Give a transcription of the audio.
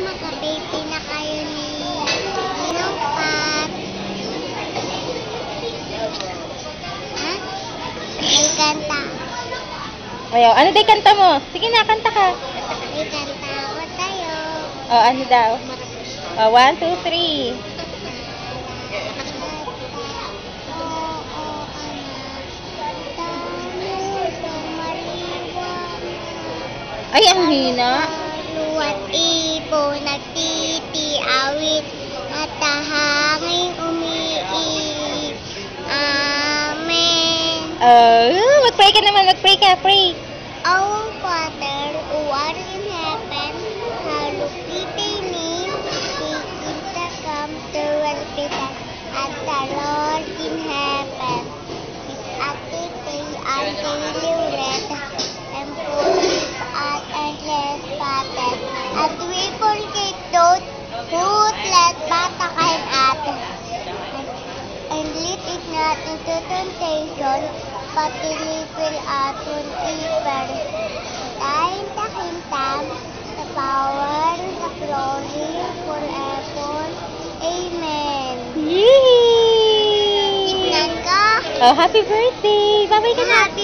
makababy na kayo ni Ninong Pat. Ha? May kanta. Ayaw, ano daw kanta mo? Sige na, kanta ka. May kanta ako tayo. O, ano daw? O, 1, 2, 3. Ay, ang hina. Luwat ipo, nagtitiawit, at tahanging umiiyak. Amen. Mag-pray ka naman, mag-pray ka, pray. Our Father, who art in heaven, hallowed be thy name. Thy kingdom come, thy will be done, as the Lord in heaven. Give us this day our daily bread, and forgive us our trespasses, as we forgive those who trespass against us. And lead us not into temptation, but deliver us from evil. Thine the kingdom, the power, the glory, forever. Amen. Yay! Tignan ka. Oh, happy birthday! Bye-bye ka na. Happy